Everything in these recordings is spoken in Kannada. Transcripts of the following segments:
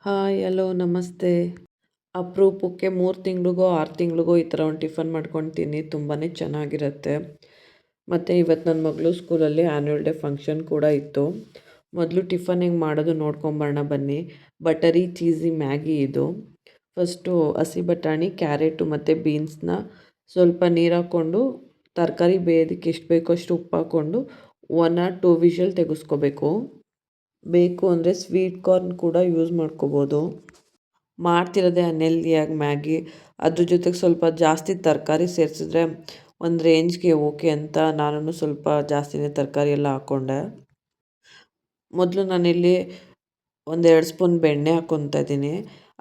ಹಾಯ್ ಹಲೋ ನಮಸ್ತೆ. ಅಪರೂಪಕ್ಕೆ 3 ತಿಂಗಳಿಗೋ 6 ತಿಂಗಳಿಗೋ ಈ ಥರ ಒಂದು ಟಿಫನ್ ಮಾಡ್ಕೊಳ್ತೀನಿ. ತುಂಬಾ ಚೆನ್ನಾಗಿರುತ್ತೆ. ಮತ್ತು ಇವತ್ತು ನನ್ನ ಮಗಳು ಸ್ಕೂಲಲ್ಲಿ ಆ್ಯನ್ಯುವಲ್ ಡೇ ಫಂಕ್ಷನ್ ಕೂಡ ಇತ್ತು. ಮೊದಲು ಟಿಫನ್ ಹೆಂಗೆ ಮಾಡೋದು ನೋಡ್ಕೊಂಬರೋಣ ಬನ್ನಿ. ಬಟರಿ ಚೀಸಿ ಮ್ಯಾಗಿ ಇದು. ಫಸ್ಟು ಹಸಿ ಬಟಾಣಿ, ಕ್ಯಾರೆಟು ಮತ್ತು ಬೀನ್ಸ್ನ ಸ್ವಲ್ಪ ನೀರು ಹಾಕ್ಕೊಂಡು ತರಕಾರಿ ಬೇಯೋದಕ್ಕೆ ಎಷ್ಟು ಬೇಕೋ ಅಷ್ಟು ಉಪ್ಪು ಹಾಕ್ಕೊಂಡು 1 ಆರ್ 2 ವಿಷಲ್ ತೆಗೆಸ್ಕೋಬೇಕು. ಬೇಕು ಅಂದರೆ ಸ್ವೀಟ್ ಕಾರ್ನ್ ಕೂಡ ಯೂಸ್ ಮಾಡ್ಕೋಬೋದು. ಮಾಡ್ತಿರೋದೇ ಅನ್ಹೆಲ್ದಿಯಾಗಿ ಮ್ಯಾಗಿ. ಅದ್ರ ಜೊತೆಗೆ ಸ್ವಲ್ಪ ಜಾಸ್ತಿ ತರಕಾರಿ ಸೇರಿಸಿದ್ರೆ ಒಂದು ರೇಂಜ್ಗೆ ಓಕೆ ಅಂತ ನಾನು ಸ್ವಲ್ಪ ಜಾಸ್ತಿನೇ ತರಕಾರಿ ಎಲ್ಲ ಹಾಕ್ಕೊಂಡೆ. ಮೊದಲು ನಾನಿಲ್ಲಿ 1-2 ಸ್ಪೂನ್ ಬೆಣ್ಣೆ ಹಾಕ್ಕೊತಾ ಇದ್ದೀನಿ.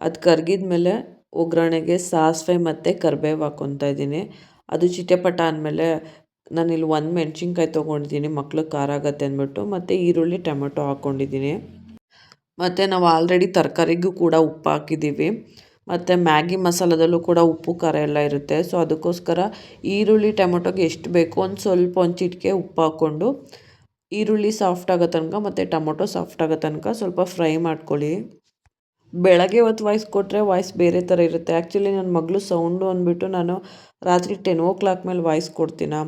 ಅದು ಕರಗಿದ ಮೇಲೆ ಒಗ್ಗರಣೆಗೆ ಸಾಸಿವೆ ಮತ್ತು ಕರಿಬೇವು ಹಾಕ್ಕೊತಾ ಇದ್ದೀನಿ. ಅದು ಚಿಟಪಟ ಅಂದಮೇಲೆ ನಾನಿಲ್ಲಿ 1 ಮೆಣಸಿನ್ಕಾಯಿ ತೊಗೊಂಡಿದ್ದೀನಿ, ಮಕ್ಳಿಗೆ ಖಾರ ಆಗುತ್ತೆ ಅಂದ್ಬಿಟ್ಟು, ಮತ್ತು ಈರುಳ್ಳಿ ಟೊಮೆಟೊ ಹಾಕ್ಕೊಂಡಿದ್ದೀನಿ. ಮತ್ತು ನಾವು ಆಲ್ರೆಡಿ ತರಕಾರಿಗೂ ಕೂಡ ಉಪ್ಪು ಹಾಕಿದ್ದೀವಿ, ಮತ್ತು ಮ್ಯಾಗಿ ಮಸಾಲದಲ್ಲೂ ಕೂಡ ಉಪ್ಪು ಖಾರ ಎಲ್ಲ ಇರುತ್ತೆ. ಸೊ ಅದಕ್ಕೋಸ್ಕರ ಈರುಳ್ಳಿ ಟೊಮೆಟೊಗೆ ಎಷ್ಟು ಬೇಕೋ ಒಂದು ಚಿಟಿಕೆ ಉಪ್ಪು ಹಾಕ್ಕೊಂಡು ಈರುಳ್ಳಿ ಸಾಫ್ಟ್ ಆಗೋ ತನಕ ಮತ್ತು ಟೊಮೊಟೊ ಸಾಫ್ಟ್ ಆಗೋ ತನಕ ಸ್ವಲ್ಪ ಫ್ರೈ ಮಾಡ್ಕೊಳ್ಳಿ. ಬೆಳಗ್ಗೆ ಹೊತ್ತು ವಾಯ್ಸ್ ಕೊಟ್ಟರೆ ವಾಯ್ಸ್ ಬೇರೆ ಥರ ಇರುತ್ತೆ. ಆ್ಯಕ್ಚುಲಿ ನನ್ನ ಮಗಳು ಸೌಂಡು ಅಂದ್ಬಿಟ್ಟು ನಾನು ರಾತ್ರಿ 10 ಮೇಲೆ ವಾಯ್ಸ್ ಕೊಡ್ತೀನಿ.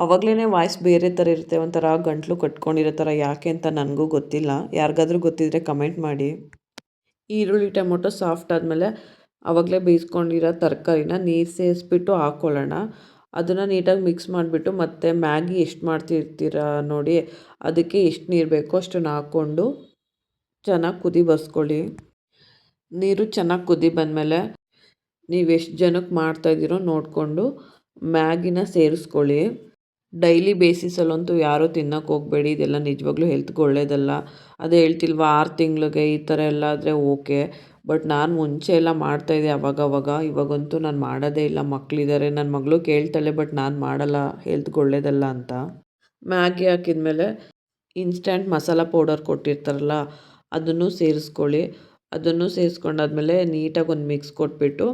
ಆವಾಗಲೇ ವಾಯ್ಸ್ ಬೇರೆ ಥರ ಇರುತ್ತೆ, ಒಂಥರ ಗಂಟ್ಲು ಕಟ್ಕೊಂಡಿರೋ ಥರ. ಯಾಕೆ ಅಂತ ನನಗೂ ಗೊತ್ತಿಲ್ಲ. ಯಾರಿಗಾದ್ರೂ ಗೊತ್ತಿದ್ದರೆ ಕಮೆಂಟ್ ಮಾಡಿ. ಈರುಳ್ಳಿ ಟೊಮೊಟೊ ಸಾಫ್ಟ್ ಆದಮೇಲೆ ಆವಾಗಲೇ ಬೇಯಿಸ್ಕೊಂಡಿರೋ ತರಕಾರಿನ ನೀರು ಸೇರಿಸ್ಬಿಟ್ಟು ಹಾಕ್ಕೊಳ್ಳೋಣ. ಅದನ್ನು ನೀಟಾಗಿ ಮಿಕ್ಸ್ ಮಾಡಿಬಿಟ್ಟು ಮತ್ತು ಮ್ಯಾಗಿ ಎಷ್ಟು ಮಾಡ್ತಿರ್ತೀರ ನೋಡಿ, ಅದಕ್ಕೆ ಎಷ್ಟು ನೀರು ಬೇಕೋ ಅಷ್ಟನ್ನು ಹಾಕ್ಕೊಂಡು ಚೆನ್ನಾಗಿ ಕುದಿ ಬರ್ಸ್ಕೊಳ್ಳಿ. ನೀರು ಚೆನ್ನಾಗಿ ಕುದಿ ಬಂದಮೇಲೆ ನೀವು ಎಷ್ಟು ಜನಕ್ಕೆ ಮಾಡ್ತಾಯಿದ್ದೀರೋ ನೋಡಿಕೊಂಡು ಮ್ಯಾಗಿನ ಸೇರಿಸ್ಕೊಳ್ಳಿ. ಡೈಲಿ ಬೇಸಿಸಲ್ಲಂತೂ ಯಾರೂ ತಿನ್ನೋಕೆ ಹೋಗಬೇಡಿ, ಇದೆಲ್ಲ ನಿಜವಾಗ್ಲೂ ಹೆಲ್ತ್ಗೆ ಒಳ್ಳೆಯದಲ್ಲ. ಅದೇ ಹೇಳ್ತಿಲ್ವ 6 ತಿಂಗಳಿಗೆ ಈ ಥರ ಎಲ್ಲ ಆದರೆ ಓಕೆ. ಬಟ್ ನಾನು ಮುಂಚೆ ಎಲ್ಲ ಮಾಡ್ತಾಯಿದ್ದೆ ಅವಾಗವಾಗ. ಇವಾಗಂತೂ ನಾನು ಮಾಡೋದೇ ಇಲ್ಲ. ಮಕ್ಕಳಿದ್ದಾರೆ, ನನ್ನ ಮಗಳು ಕೇಳ್ತಾಳೆ, ಬಟ್ ನಾನು ಮಾಡಲ್ಲ, ಹೆಲ್ತ್ಗೆ ಒಳ್ಳೆಯದಲ್ಲ ಅಂತ. ಮ್ಯಾಗಿ ಹಾಕಿದ್ಮೇಲೆ ಇನ್ಸ್ಟಂಟ್ ಮಸಾಲ ಪೌಡರ್ ಕೊಟ್ಟಿರ್ತಾರಲ್ಲ ಅದನ್ನು ಸೇರಿಸ್ಕೊಳ್ಳಿ. ಅದನ್ನು ಸೇರಿಸ್ಕೊಂಡಾದ್ಮೇಲೆ ನೀಟಾಗಿ ಒಂದು ಮಿಕ್ಸ್ ಕೊಟ್ಬಿಟ್ಟು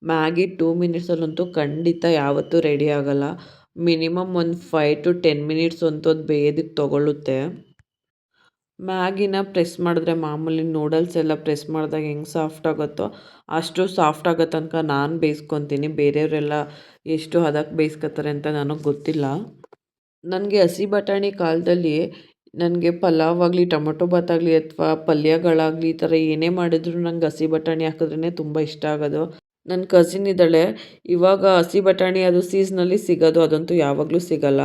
ಮ್ಯಾಗಿ 2 ಮಿನಿಟ್ಸಲ್ಲಂತೂ ಖಂಡಿತ ಯಾವತ್ತೂ ರೆಡಿ ಆಗೋಲ್ಲ. ಮಿನಿಮಮ್ ಒಂದು 5 to 10 ಮಿನಿಟ್ಸ್ ಅಂತೂ ಅದು ಬೇಯೋದಕ್ಕೆ ತೊಗೊಳ್ಳುತ್ತೆ. ಮ್ಯಾಗಿನ ಪ್ರೆಸ್ ಮಾಡಿದ್ರೆ ಮಾಮೂಲಿ ನೂಡಲ್ಸ್ ಎಲ್ಲ ಪ್ರೆಸ್ ಮಾಡಿದಾಗ ಹೆಂಗೆ ಸಾಫ್ಟ್ ಆಗುತ್ತೋ ಅಷ್ಟು ಸಾಫ್ಟ್ ಆಗೋ ತನಕ ನಾನು ಬೇಯಿಸ್ಕೊತೀನಿ. ಬೇರೆಯವರೆಲ್ಲ ಎಷ್ಟು ಹದಕ್ಕೆ ಬೇಯಿಸ್ಕೊತಾರೆ ಅಂತ ನನಗೆ ಗೊತ್ತಿಲ್ಲ. ನನಗೆ ಹಸಿ ಬಟಾಣಿ ಕಾಲದಲ್ಲಿ ನನಗೆ ಪಲಾವ್ ಆಗಲಿ, ಟೊಮೊಟೊ ಬಾತ್ ಆಗಲಿ ಅಥವಾ ಪಲ್ಯಗಳಾಗಲಿ ಈ ಥರ ಏನೇ ಮಾಡಿದ್ರು ನಂಗೆ ಹಸಿ ಬಟಾಣಿ ಹಾಕಿದ್ರೇ ತುಂಬ ಇಷ್ಟ ಆಗೋದು. ನನ್ನ ಕಸಿನ್ ಇದ್ದಾಳೆ, ಇವಾಗ ಹಸಿ ಬಟಾಣಿ ಅದು ಸೀಸ್ನಲ್ಲಿ ಸಿಗೋದು, ಅದಂತೂ ಯಾವಾಗಲೂ ಸಿಗೋಲ್ಲ.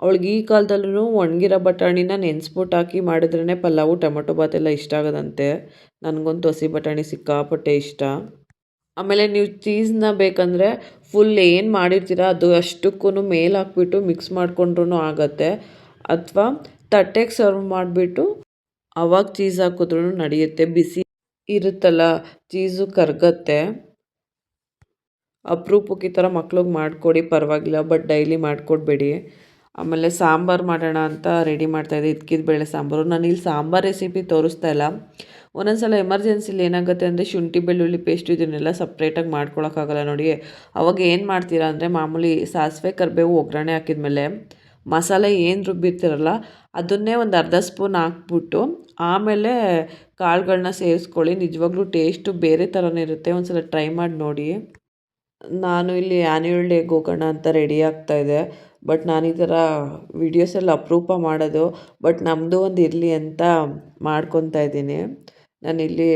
ಅವಳಿಗೆ ಈ ಕಾಲದಲ್ಲೂ ಒಣಗಿರೋ ಬಟಾಣಿನ ನೆನೆಸ್ಬಿಟ್ಟು ಹಾಕಿ ಮಾಡಿದ್ರೇ ಪಲಾವು, ಟೊಮೊಟೊ ಬಾತ್ ಎಲ್ಲ ಇಷ್ಟ ಆಗೋದಂತೆ. ನನಗಂತೂ ಹಸಿ ಬಟಾಣಿ ಸಿಕ್ಕಾಪಟ್ಟೆ ಇಷ್ಟ. ಆಮೇಲೆ ನೀವು ಚೀಸ್ನ ಬೇಕಂದರೆ ಫುಲ್ ಏನು ಮಾಡಿರ್ತೀರ ಅದು ಅಷ್ಟಕ್ಕೂ ಮೇಲೆ ಹಾಕ್ಬಿಟ್ಟು ಮಿಕ್ಸ್ ಮಾಡಿಕೊಂಡ್ರೂ ಆಗುತ್ತೆ. ಅಥವಾ ತಟ್ಟೆಗೆ ಸರ್ವ್ ಮಾಡಿಬಿಟ್ಟು ಅವಾಗ ಚೀಸ್ ಹಾಕಿದ್ರೂ ನಡೆಯುತ್ತೆ. ಬಿಸಿ ಇರುತ್ತಲ್ಲ ಚೀಸು ಕರಗತ್ತೆ. ಅಪರೂಪಕ್ಕೆ ಈ ಥರ ಮಕ್ಳಿಗೆ ಮಾಡಿಕೊಡಿ, ಪರವಾಗಿಲ್ಲ, ಬಟ್ ಡೈಲಿ ಮಾಡಿಕೊಡ್ಬೇಡಿ. ಆಮೇಲೆ ಸಾಂಬಾರು ಮಾಡೋಣ ಅಂತ ರೆಡಿ ಮಾಡ್ತಾಯಿದ್ದೆ, ಇದ್ಕಿದ ಬೇಳೆ ಸಾಂಬಾರು. ನಾನು ಇಲ್ಲಿ ಸಾಂಬಾರು ರೆಸಿಪಿ ತೋರಿಸ್ತಾ ಇಲ್ಲ. ಒಂದೊಂದು ಸಲ ಎಮರ್ಜೆನ್ಸಿಲಿ ಏನಾಗುತ್ತೆ ಅಂದರೆ ಶುಂಠಿ ಬೆಳ್ಳುಳ್ಳಿ ಪೇಸ್ಟ್ ಇದನ್ನೆಲ್ಲ ಸಪ್ರೇಟಾಗಿ ಮಾಡ್ಕೊಳಕ್ಕಾಗಲ್ಲ ನೋಡಿ. ಅವಾಗ ಏನು ಮಾಡ್ತೀರಾ ಅಂದರೆ ಮಾಮೂಲಿ ಸಾಸಿವೆ ಕರಿಬೇವು ಒಗ್ಗರಣೆ ಹಾಕಿದ್ಮೇಲೆ ಮಸಾಲೆ ಏನು ರುಬ್ಬಿರ್ತೀರಲ್ಲ ಅದನ್ನೇ ಒಂದು ಅರ್ಧ ಸ್ಪೂನ್ ಹಾಕ್ಬಿಟ್ಟು ಆಮೇಲೆ ಕಾಳುಗಳನ್ನ ಸೇರಿಸ್ಕೊಳ್ಳಿ. ನಿಜವಾಗ್ಲೂ ಟೇಸ್ಟು ಬೇರೆ ಥರನೇ ಇರುತ್ತೆ. ಒಂದು ಸಲ ಟ್ರೈ ಮಾಡಿ ನೋಡಿ. ನಾನು ಇಲ್ಲಿ ಆ್ಯನ್ಯುವಲ್ ಡೇಗೆ ಹೋಗೋಣ ಅಂತ ರೆಡಿ ಆಗ್ತಾಯಿದ್ದೆ. ಬಟ್ ನಾನು ಈ ಥರ ವೀಡಿಯೋಸ್ ಎಲ್ಲ ಅಪರೂಪ ಮಾಡೋದು. ಬಟ್ ನಮ್ಮದು ಒಂದು ಇರಲಿ ಅಂತ ಮಾಡ್ಕೊತಾ ಇದ್ದೀನಿ. ನಾನಿಲ್ಲಿ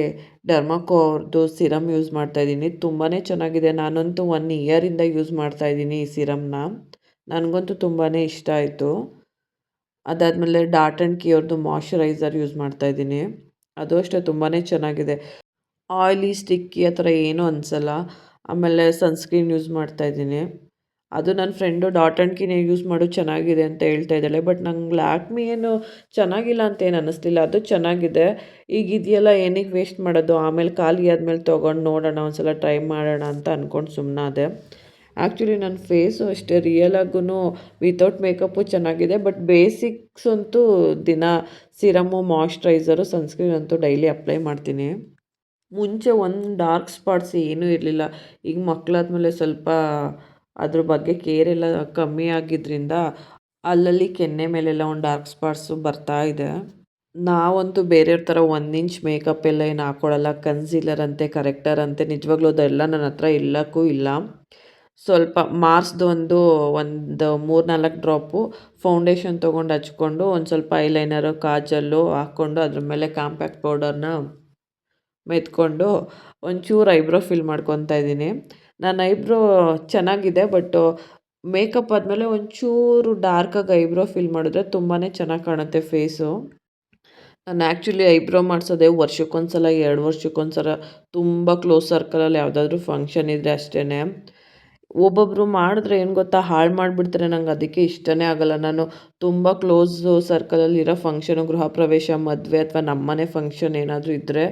ಡರ್ಮಾಕೋ ಅವ್ರದ್ದು ಸಿರಮ್ ಯೂಸ್ ಮಾಡ್ತಾಯಿದ್ದೀನಿ. ತುಂಬಾ ಚೆನ್ನಾಗಿದೆ. ನಾನಂತೂ 1 ಇಯರಿಂದ ಯೂಸ್ ಮಾಡ್ತಾಯಿದ್ದೀನಿ ಈ ಸಿರಮ್ನ. ನನಗಂತೂ ತುಂಬಾ ಇಷ್ಟ ಆಯಿತು. ಅದಾದಮೇಲೆ ಡಾಟ್ ಆ್ಯಂಡ್ ಕಿ ಅವ್ರದ್ದು ಮಾಯ್ಶ್ಚರೈಸರ್ ಯೂಸ್ ಮಾಡ್ತಾಯಿದ್ದೀನಿ. ಅದು ಅಷ್ಟೇ ತುಂಬಾ ಚೆನ್ನಾಗಿದೆ. ಆಯಿಲಿ ಸ್ಟಿಕ್ಕಿ ಆ ಥರ ಏನೂ ಅನಿಸಲ್ಲ. ಆಮೇಲೆ ಸನ್ಸ್ಕ್ರೀನ್ ಯೂಸ್ ಮಾಡ್ತಾಯಿದ್ದೀನಿ. ಅದು ನನ್ನ ಫ್ರೆಂಡು ಡಾಟ್ ಆ್ಯಂಡ್ ಕಿನೇ ಯೂಸ್ ಮಾಡು ಚೆನ್ನಾಗಿದೆ ಅಂತ ಹೇಳ್ತಾ ಇದ್ದಾಳೆ. ಬಟ್ ನಂಗೆ ಲ್ಯಾಕ್ಮಿ ಏನು ಚೆನ್ನಾಗಿಲ್ಲ ಅಂತ ಏನು ಅನ್ನಿಸ್ಲಿಲ್ಲ, ಅದು ಚೆನ್ನಾಗಿದೆ. ಈಗ ಇದೆಯಲ್ಲ ಏನಕ್ಕೆ ವೇಸ್ಟ್ ಮಾಡೋದು, ಆಮೇಲೆ ಖಾಲಿ ಆದಮೇಲೆ ತೊಗೊಂಡು ನೋಡೋಣ, ಒಂದು ಸಲ ಟ್ರೈ ಮಾಡೋಣ ಅಂತ ಅಂದ್ಕೊಂಡು ಸುಮ್ಮನಾದೆ. ಆ್ಯಕ್ಚುಲಿ ನನ್ನ ಫೇಸು ಅಷ್ಟೇ ರಿಯಲಾಗೂ ವಿತೌಟ್ ಮೇಕಪ್ಪು ಚೆನ್ನಾಗಿದೆ. ಬಟ್ ಬೇಸಿಕ್ಸ್ ಅಂತೂ ದಿನ ಸಿರಮ್ಮು, ಮಾಯ್ಶ್ಚರೈಸರು, ಸನ್ಸ್ಕ್ರೀನ್ ಅಂತೂ ಡೈಲಿ ಅಪ್ಲೈ ಮಾಡ್ತೀನಿ. ಮುಂಚೆ ಒಂದು ಡಾರ್ಕ್ ಸ್ಪಾಟ್ಸ್ ಏನೂ ಇರಲಿಲ್ಲ. ಈಗ ಮಕ್ಕಳಾದ್ಮೇಲೆ ಸ್ವಲ್ಪ ಅದ್ರ ಬಗ್ಗೆ ಕೇರ್ ಎಲ್ಲ ಕಮ್ಮಿ ಆಗಿದ್ದರಿಂದ ಅಲ್ಲಲ್ಲಿ ಕೆನ್ನೆ ಮೇಲೆಲ್ಲ ಒಂದು ಡಾರ್ಕ್ ಸ್ಪಾಟ್ಸು ಬರ್ತಾ ಇದೆ. ನಾವಂತೂ ಬೇರೆಯವ್ರ ಥರ 1 ಇಂಚ್ ಮೇಕಪ್ ಎಲ್ಲ ಏನು ಹಾಕ್ಕೊಳಲ್ಲ. ಕನ್ಸೀಲರ್ ಅಂತೆ, ಕರೆಕ್ಟರ್ ಅಂತೆ, ನಿಜವಾಗ್ಲೂ ಅದೆಲ್ಲ ನನ್ನ ಹತ್ರ ಇಲ್ಲಕ್ಕೂ ಇಲ್ಲ. ಸ್ವಲ್ಪ ಮಾರ್ಸ್‌ದು ಒಂದು 3-4 ಡ್ರಾಪು ಫೌಂಡೇಶನ್ ತೊಗೊಂಡು ಹಚ್ಕೊಂಡು, ಒಂದು ಸ್ವಲ್ಪ ಐಲೈನರು, ಕಾಜಲ್ಲು ಹಾಕ್ಕೊಂಡು ಅದ್ರ ಮೇಲೆ ಕಾಂಪ್ಯಾಕ್ಟ್ ಪೌಡರ್‌ನ ಮೆತ್ಕೊಂಡು ಒಂಚೂರು ಐಬ್ರೋ ಫಿಲ್ ಮಾಡ್ಕೊತಾ ಇದ್ದೀನಿ. ನನ್ನ ಐಬ್ರೋ ಚೆನ್ನಾಗಿದೆ. ಬಟ್ಟು ಮೇಕಪ್ ಆದಮೇಲೆ ಒಂಚೂರು ಡಾರ್ಕಾಗಿ ಐಬ್ರೋ ಫಿಲ್ ಮಾಡಿದ್ರೆ ತುಂಬಾ ಚೆನ್ನಾಗಿ ಕಾಣುತ್ತೆ ಫೇಸು. ನಾನು ಆ್ಯಕ್ಚುಲಿ ಐಬ್ರೋ ಮಾಡಿಸೋದೇ ವರ್ಷಕ್ಕೊಂದ್ಸಲ, 2 ವರ್ಷಕ್ಕೊಂದ್ಸಲ, ತುಂಬ ಕ್ಲೋಸ್ ಸರ್ಕಲಲ್ಲಿ ಯಾವುದಾದ್ರೂ ಫಂಕ್ಷನ್ ಇದ್ದರೆ ಅಷ್ಟೇ. ಒಬ್ಬೊಬ್ಬರು ಮಾಡಿದ್ರೆ ಏನು ಗೊತ್ತಾ, ಹಾಳು ಮಾಡಿಬಿಡ್ತಾರೆ. ನಂಗೆ ಅದಕ್ಕೆ ಇಷ್ಟನೇ ಆಗಲ್ಲ. ನಾನು ತುಂಬ ಕ್ಲೋಸು ಸರ್ಕಲಲ್ಲಿರೋ ಫಂಕ್ಷನು, ಗೃಹ ಪ್ರವೇಶ, ಮದುವೆ ಅಥವಾ ನಮ್ಮನೆ ಫಂಕ್ಷನ್ ಏನಾದರೂ ಇದ್ದರೆ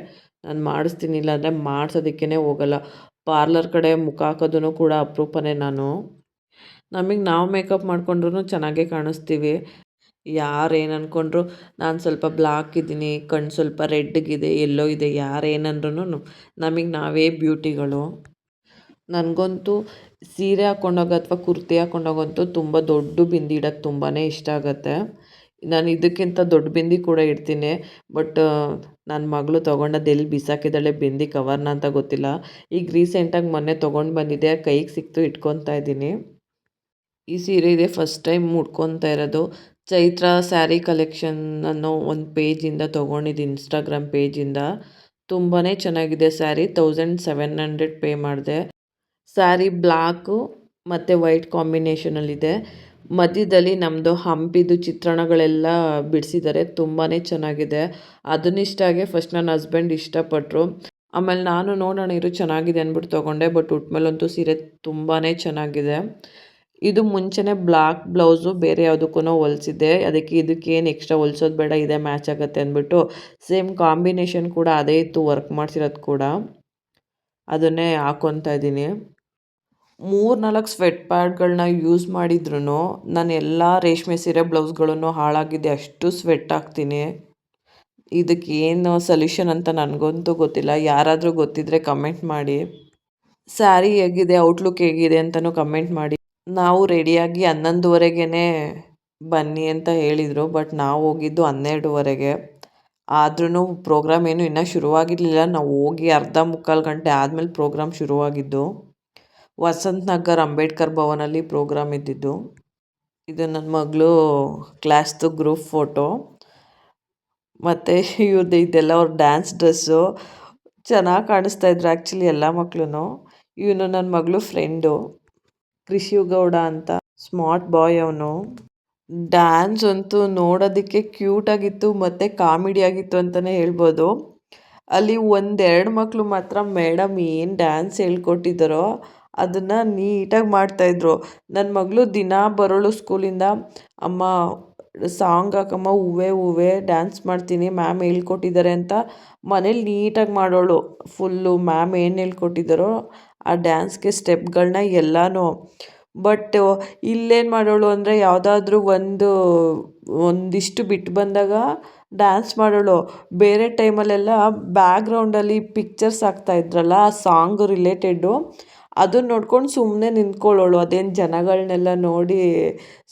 ನಾನು ಮಾಡಿಸ್ತೀನಿ. ಇಲ್ಲಾಂದರೆ ಮಾಡ್ಸೋದಕ್ಕೇ ಹೋಗಲ್ಲ. ಪಾರ್ಲರ್ ಕಡೆ ಮುಖ ಹಾಕೋದೂ ಕೂಡ ಅಪರೂಪನೇ ನಾನು. ನಮಗೆ ನಾವು ಮೇಕಪ್ ಮಾಡ್ಕೊಂಡ್ರೂ ಚೆನ್ನಾಗೇ ಕಾಣಿಸ್ತೀವಿ. ಯಾರೇನು ಅಂದ್ಕೊಂಡ್ರು. ನಾನು ಸ್ವಲ್ಪ ಬ್ಲಾಕ್ ಇದ್ದೀನಿ, ಕಣ್ಣು ಸ್ವಲ್ಪ ರೆಡ್‌ಗಿದೆ, ಎಲ್ಲೋ ಇದೆ, ಯಾರೇನಂದ್ರೂ ನಮಗೆ ನಾವೇ ಬ್ಯೂಟಿಗಳು. ನನಗಂತೂ ಸೀರೆ ಹಾಕ್ಕೊಂಡಾಗ ಅಥವಾ ಕುರ್ತಿ ಹಾಕ್ಕೊಂಡಾಗಂತೂ ತುಂಬ ದೊಡ್ಡ ಬಿಂದಿ ಇಡೋಕ್ಕೆ ತುಂಬಾ ಇಷ್ಟ ಆಗುತ್ತೆ. ನಾನು ಇದಕ್ಕಿಂತ ದೊಡ್ಡ ಬಿಂದಿ ಕೂಡ ಇಡ್ತೀನಿ. ಬಟ್ ನನ್ನ ಮಗಳು ತೊಗೊಂಡದ್ದು ಎಲ್ಲಿ ಬಿಸಾಕಿದ್ದಾಳೆ ಬಿಂದಿ ಕವರ್‌ನ ಅಂತ ಗೊತ್ತಿಲ್ಲ. ಈಗ ರೀಸೆಂಟಾಗಿ ಮೊನ್ನೆ ತೊಗೊಂಡು ಬಂದಿದ್ದೆ, ಕೈಗೆ ಸಿಕ್ತು, ಇಟ್ಕೊತಾ ಇದ್ದೀನಿ. ಈ ಸೀರೆ ಇದೆ ಫಸ್ಟ್ ಟೈಮ್ ಉಟ್ಕೊತಾ ಇರೋದು. ಚೈತ್ರ ಸ್ಯಾರಿ ಕಲೆಕ್ಷನ್ ಅನ್ನೋ ಒಂದು ಪೇಜಿಂದ ತೊಗೊಂಡಿದ್ದು, ಇನ್ಸ್ಟಾಗ್ರಾಮ್ ಪೇಜಿಂದ. ತುಂಬಾ ಚೆನ್ನಾಗಿದೆ ಸ್ಯಾರಿ. 1700 ಪೇ ಮಾಡಿದೆ. ಸ್ಯಾರಿ ಬ್ಲ್ಯಾಕು ಮತ್ತು ವೈಟ್ ಕಾಂಬಿನೇಷನಲ್ಲಿದೆ. ಮಧ್ಯದಲ್ಲಿ ನಮ್ಮದು ಹಂಪಿದು ಚಿತ್ರಣಗಳೆಲ್ಲ ಬಿಡಿಸಿದ್ದಾರೆ. ತುಂಬಾ ಚೆನ್ನಾಗಿದೆ. ಅದನ್ನಿಷ್ಟಾಗೆ ಫಸ್ಟ್ ನನ್ನ ಹಸ್ಬೆಂಡ್ ಇಷ್ಟಪಟ್ಟರು. ಆಮೇಲೆ ನಾನು ನೋಡೋಣ ಇರು ಚೆನ್ನಾಗಿದೆ ಅಂದ್ಬಿಟ್ಟು ತೊಗೊಂಡೆ. ಬಟ್ ಉಟ್ಮೇಲಂತೂ ಸೀರೆ ತುಂಬಾ ಚೆನ್ನಾಗಿದೆ. ಇದು ಮುಂಚೆನೇ ಬ್ಲಾಕ್ ಬ್ಲೌಸು ಬೇರೆ ಯಾವುದಕ್ಕೂ ಹೊಲ್ಸಿದ್ದೆ. ಅದಕ್ಕೆ ಇದಕ್ಕೇನು ಎಕ್ಸ್ಟ್ರಾ ಹೊಲ್ಸೋದು ಬೇಡ, ಇದೇ ಮ್ಯಾಚ್ ಆಗುತ್ತೆ ಅಂದ್ಬಿಟ್ಟು ಸೇಮ್ ಕಾಂಬಿನೇಷನ್ ಕೂಡ ಅದೇ ಇತ್ತು, ವರ್ಕ್ ಮಾಡಿಸಿರೋದು ಕೂಡ. ಅದನ್ನೇ ಹಾಕ್ಕೊತಾ ಇದ್ದೀನಿ. 3-4 ಸ್ವೆಟ್ ಪ್ಯಾಡ್ಗಳನ್ನ ಯೂಸ್ ಮಾಡಿದ್ರೂ ನಾನು ಎಲ್ಲ ರೇಷ್ಮೆ ಸೀರೆ ಬ್ಲೌಸ್ಗಳನ್ನು ಹಾಳಾಗಿದೆ, ಅಷ್ಟು ಸ್ವೆಟ್ ಆಗ್ತೀನಿ. ಇದಕ್ಕೆ ಏನು ಸೊಲ್ಯೂಷನ್ ಅಂತ ನನಗಂತೂ ಗೊತ್ತಿಲ್ಲ. ಯಾರಾದರೂ ಗೊತ್ತಿದ್ದರೆ ಕಮೆಂಟ್ ಮಾಡಿ. ಸ್ಯಾರಿ ಹೇಗಿದೆ, ಔಟ್ಲುಕ್ ಹೇಗಿದೆ ಅಂತಲೂ ಕಮೆಂಟ್ ಮಾಡಿ. ನಾವು ರೆಡಿಯಾಗಿ 11:30ಗೇ ಬನ್ನಿ ಅಂತ ಹೇಳಿದರು. ಬಟ್ ನಾವು ಹೋಗಿದ್ದು 12:30ಗೆ. ಆದ್ರೂ ಪ್ರೋಗ್ರಾಮ್ ಏನು ಇನ್ನೂ ಶುರುವಾಗಿರಲಿಲ್ಲ. ನಾವು ಹೋಗಿ ಅರ್ಧ ಮುಕ್ಕಾಲು ಗಂಟೆ ಆದಮೇಲೆ ಪ್ರೋಗ್ರಾಮ್ ಶುರುವಾಗಿದ್ದು. ವಸಂತ್ ನಗರ್ ಅಂಬೇಡ್ಕರ್ ಭವನಲ್ಲಿ ಪ್ರೋಗ್ರಾಮ್ ಇದ್ದಿದ್ದು. ಇದು ನನ್ನ ಮಗಳು ಕ್ಲಾಸ್ದು ಗ್ರೂಪ್ ಫೋಟೋ. ಮತ್ತು ಇವ್ರದ್ದು ಇದೆಲ್ಲ ಅವ್ರ ಡ್ಯಾನ್ಸ್ ಡ್ರೆಸ್ಸು. ಚೆನ್ನಾಗಿ ಕಾಣಿಸ್ತಾ ಇದ್ರು ಆ್ಯಕ್ಚುಲಿ ಎಲ್ಲ ಮಕ್ಕಳು. ಇವನು ನನ್ನ ಮಗಳು ಫ್ರೆಂಡು, ಕೃಷಿಗೌಡ ಅಂತ. ಸ್ಮಾರ್ಟ್ ಬಾಯ್ ಅವನು. ಡ್ಯಾನ್ಸ್ ಅಂತೂ ನೋಡೋದಕ್ಕೆ ಕ್ಯೂಟಾಗಿತ್ತು ಮತ್ತು ಕಾಮಿಡಿ ಆಗಿತ್ತು ಅಂತಲೇ ಹೇಳ್ಬೋದು. ಅಲ್ಲಿ 1-2 ಮಕ್ಕಳು ಮಾತ್ರ ಮೇಡಮ್ ಏನು ಡ್ಯಾನ್ಸ್ ಹೇಳ್ಕೊಟ್ಟಿದ್ದಾರೋ ಅದನ್ನು ನೀಟಾಗಿ ಮಾಡ್ತಾಯಿದ್ರು. ನನ್ನ ಮಗಳು ದಿನ ಬರೋಳು ಸ್ಕೂಲಿಂದ, ಅಮ್ಮ ಸಾಂಗ್ ಹಾಕಮ್ಮ, ಹೂವೆ ಹೂವೆ ಡ್ಯಾನ್ಸ್ ಮಾಡ್ತೀನಿ, ಮ್ಯಾಮ್ ಹೇಳ್ಕೊಟ್ಟಿದ್ದಾರೆ ಅಂತ ಮನೇಲಿ ನೀಟಾಗಿ ಮಾಡೋಳು. ಫುಲ್ಲು ಮ್ಯಾಮ್ ಏನು ಹೇಳ್ಕೊಟ್ಟಿದ್ದಾರೋ ಆ ಡ್ಯಾನ್ಸ್ಗೆ ಸ್ಟೆಪ್ಗಳನ್ನ ಎಲ್ಲನೂ. ಬಟ್ ಇಲ್ಲೇನು ಮಾಡೋಳು ಅಂದರೆ ಯಾವುದಾದ್ರೂ ಒಂದಿಷ್ಟು ಬಿಟ್ಟು ಬಂದಾಗ ಡ್ಯಾನ್ಸ್ ಮಾಡೋಳು. ಬೇರೆ ಟೈಮಲ್ಲೆಲ್ಲ ಬ್ಯಾಕ್ಗ್ರೌಂಡಲ್ಲಿ ಪಿಕ್ಚರ್ಸ್ ಹಾಕ್ತಾಯಿದ್ರಲ್ಲ, ಆ ಸಾಂಗ್ ರಿಲೇಟೆಡ್ಡು, ಅದನ್ನ ನೋಡ್ಕೊಂಡು ಸುಮ್ಮನೆ ನಿಂತ್ಕೊಳ್ಳೋಳು. ಅದೇನು ಜನಗಳನ್ನೆಲ್ಲ ನೋಡಿ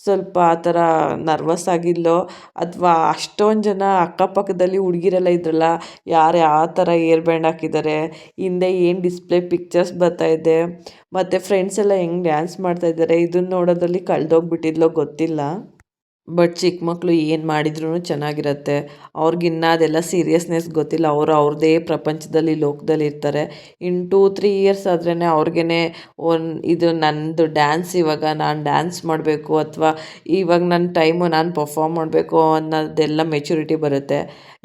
ಸ್ವಲ್ಪ ಆ ಥರ ನರ್ವಸ್ ಆಗಿದ್ಲೋ ಅಥವಾ ಅಷ್ಟೊಂದು ಜನ ಅಕ್ಕಪಕ್ಕದಲ್ಲಿ ಹುಡುಗಿರೆಲ್ಲ ಇದ್ರಲ್ಲ, ಯಾರು ಯಾವ ಥರ ಏರ್ ಬ್ಯಾಂಡ್ ಹಾಕಿದ್ದಾರೆ, ಹಿಂದೆ ಏನು ಡಿಸ್ಪ್ಲೇ ಪಿಕ್ಚರ್ಸ್ ಬರ್ತಾಯಿದೆ, ಮತ್ತು ಫ್ರೆಂಡ್ಸ್ ಎಲ್ಲ ಹೆಂಗೆ ಡ್ಯಾನ್ಸ್ ಮಾಡ್ತಾಯಿದ್ದಾರೆ, ಇದನ್ನ ನೋಡೋದ್ರಲ್ಲಿ ಕಳೆದೋಗ್ಬಿಟ್ಟಿದ್ಲೋ ಗೊತ್ತಿಲ್ಲ. ಬಟ್ ಚಿಕ್ಕ ಮಕ್ಕಳು ಏನು ಮಾಡಿದ್ರೂ ಚೆನ್ನಾಗಿರತ್ತೆ. ಅವ್ರಿಗಿನ್ನ ಅದೆಲ್ಲ ಸೀರಿಯಸ್ನೆಸ್ ಗೊತ್ತಿಲ್ಲ. ಅವರು ಅವ್ರದ್ದೇ ಪ್ರಪಂಚದಲ್ಲಿ, ಲೋಕದಲ್ಲಿ ಇರ್ತಾರೆ. ಇನ್ನು 2-3 ಇಯರ್ಸ್ ಆದ್ರೇ ಅವ್ರಿಗೇ ಇದು ನನ್ನದು ಡ್ಯಾನ್ಸ್, ಇವಾಗ ನಾನು ಡ್ಯಾನ್ಸ್ ಮಾಡಬೇಕು ಅಥವಾ ಇವಾಗ ನನ್ನ ಟೈಮು ನಾನು ಪರ್ಫಾರ್ಮ್ ಮಾಡಬೇಕು ಅನ್ನೋದೆಲ್ಲ ಮೆಚುರಿಟಿ ಬರುತ್ತೆ.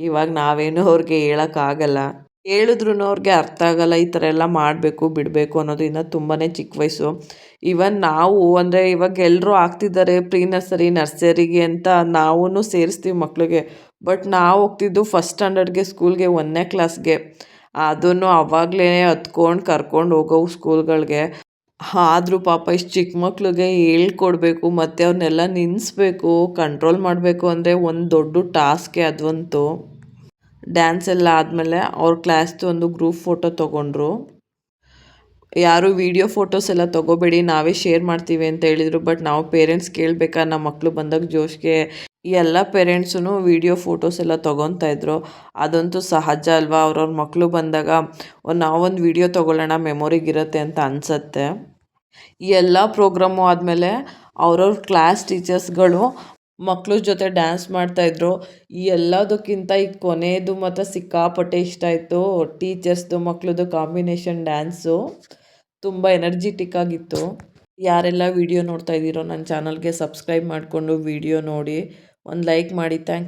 ಇವಾಗ ನಾವೇನು ಅವ್ರಿಗೆ ಹೇಳೋಕ್ಕಾಗಲ್ಲ. ಹೇಳಿದ್ರೂ ಅವ್ರಿಗೆ ಅರ್ಥ ಆಗಲ್ಲ. ಈ ಥರ ಎಲ್ಲ ಮಾಡಬೇಕು ಬಿಡಬೇಕು ಅನ್ನೋದು ಇನ್ನೂ ತುಂಬಾ ಚಿಕ್ಕ ವಯಸ್ಸು. ಈವನ್ ನಾವು ಅಂದರೆ ಇವಾಗ ಎಲ್ಲರೂ ಆಗ್ತಿದ್ದಾರೆ ಪ್ರೀ ನರ್ಸರಿ, ನರ್ಸರಿಗೆ ಅಂತ ನಾವೂ ಸೇರಿಸ್ತೀವಿ ಮಕ್ಕಳಿಗೆ. ಬಟ್ ನಾವು ಹೋಗ್ತಿದ್ದು ಫಸ್ಟ್ ಸ್ಟ್ಯಾಂಡರ್ಡ್ಗೆ ಸ್ಕೂಲ್ಗೆ, 1ನೇ ಕ್ಲಾಸ್ಗೆ. ಅದನ್ನು ಆವಾಗಲೇ ಹತ್ಕೊಂಡು ಕರ್ಕೊಂಡು ಹೋಗೋವು ಸ್ಕೂಲ್ಗಳಿಗೆ. ಆದರೂ ಪಾಪ ಇಷ್ಟು ಚಿಕ್ಕ ಮಕ್ಳಿಗೆ ಹೇಳ್ಕೊಡ್ಬೇಕು ಮತ್ತು ಅವ್ರನ್ನೆಲ್ಲ ನಿಲ್ಲಿಸ್ಬೇಕು, ಕಂಟ್ರೋಲ್ ಮಾಡಬೇಕು ಅಂದರೆ ಒಂದು ದೊಡ್ಡ ಟಾಸ್ಕೇ ಅದಂತೂ. ಡ್ಯಾನ್ಸ್ ಎಲ್ಲ ಆದಮೇಲೆ ಅವ್ರ ಕ್ಲಾಸ್ದು ಒಂದು ಗ್ರೂಪ್ ಫೋಟೋ ತೊಗೊಂಡ್ರು. ಯಾರು ವೀಡಿಯೋ ಫೋಟೋಸ್ ಎಲ್ಲ ತೊಗೋಬೇಡಿ, ನಾವೇ ಶೇರ್ ಮಾಡ್ತೀವಿ ಅಂತ ಹೇಳಿದರು. ಬಟ್ ನಾವು ಪೇರೆಂಟ್ಸ್ ಕೇಳಬೇಕಾ, ನಮ್ಮ ಮಕ್ಕಳು ಬಂದಾಗ ಜೋಶ್ಗೆ ಎಲ್ಲ ಪೇರೆಂಟ್ಸೂ ವಿಡಿಯೋ ಫೋಟೋಸ್ ಎಲ್ಲ ತೊಗೊತಾ ಇದ್ರು. ಅದಂತೂ ಸಹಜ ಅಲ್ವಾ, ಅವ್ರವ್ರ ಮಕ್ಕಳು ಬಂದಾಗ ನಾವೊಂದು ವಿಡಿಯೋ ತೊಗೊಳ್ಳೋಣ ಮೆಮೊರಿಗಿರುತ್ತೆ ಅಂತ ಅನಿಸತ್ತೆ. ಈ ಎಲ್ಲ ಪ್ರೋಗ್ರಾಮು ಆದಮೇಲೆ ಅವ್ರವ್ರ ಕ್ಲಾಸ್ ಟೀಚರ್ಸ್ಗಳು ಮಕ್ಳ ಜೊತೆ ಡ್ಯಾನ್ಸ್ ಮಾಡ್ತಾಯಿದ್ರು. ಈ ಎಲ್ಲದಕ್ಕಿಂತ ಈ ಕೊನೆಯದು ಮಾತ್ರ ಸಿಕ್ಕಾಪಟ್ಟೆ ಇಷ್ಟ ಆಯಿತು. ಟೀಚರ್ಸ್ದು ಮಕ್ಳದ್ದು ಕಾಂಬಿನೇಷನ್ ಡ್ಯಾನ್ಸು ತುಂಬ ಎನರ್ಜಿಟಿಕ್ ಆಗಿತ್ತು. ಯಾರೆಲ್ಲ ವಿಡಿಯೋ ನೋಡ್ತಾ ಇದ್ದೀರೋ ನನ್ನ ಚಾನಲ್ಗೆ ಸಬ್ಸ್ಕ್ರೈಬ್ ಮಾಡಿಕೊಂಡು ವಿಡಿಯೋ ನೋಡಿ ಒಂದು ಲೈಕ್ ಮಾಡಿ. Thank you.